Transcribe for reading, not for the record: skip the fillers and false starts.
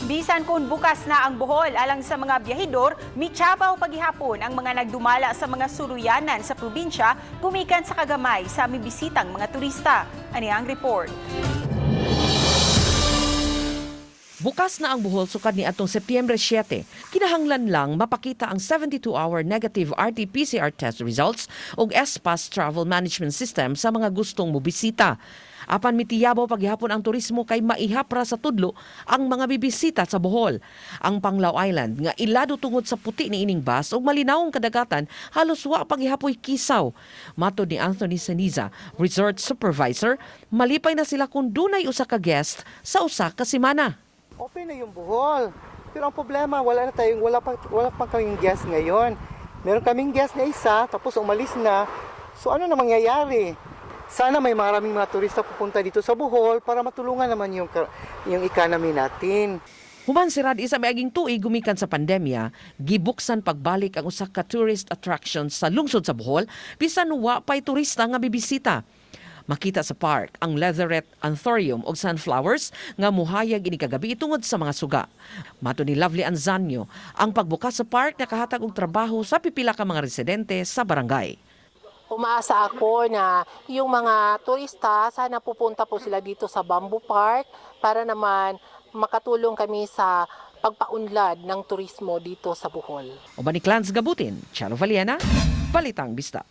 Bisan kung bukas na ang Bohol alang sa mga biyahidor, mitsabaw paghihapon ang mga nagdumala sa mga suruyanan sa probinsya gumikan sa kagamay sa mibisitang mga turista. Ani ang report. Bukas na ang Bohol sukad ni atong Setyembre 7. Kinahanglan lang mapakita ang 72-hour negative RT-PCR test results ug S-Pass travel management system sa mga gustong mobisita. Apan mitiyabaw paghihapon ang turismo kay maihapra sa tudlo ang mga bibisita sa Bohol. Ang Panglao Island nga ilado tungod sa puti ni ining bus ug malinawong kadagatan halos wa paghihapoy kisaw. Matod ni Anthony Seniza, resort supervisor, malipay na sila kung dunay usa ka guest sa usa ka semana. Open na yung Bohol. Pero ang problema, wala pang kaming guest ngayon. Meron kaming guest na isa, tapos umalis na. So ano na mangyayari? Sana may maraming mga turista pupunta dito sa Bohol para matulungan naman yung economy natin. Human si Rad isa maaging tuig gumikan sa pandemya, gibuksan pagbalik ang usa ka tourist attractions sa lungsod sa Bohol bisan wa pay turista nga bibisita. Makita sa park ang leatherette anthurium o sunflowers nga muhayag ini kagabi tungod sa mga suga. Mato ni Lovely Anzanyo, ang pagbukas sa park nakahatag og trabaho sa pipila ka mga residente sa barangay. Umaasa ako na yung mga turista, sana pupunta po sila dito sa Bamboo Park para naman makatulong kami sa pagpaunlad ng turismo dito sa Bohol. Uban ni Clans Gabutin, Charo Valiana, Balitang Bista.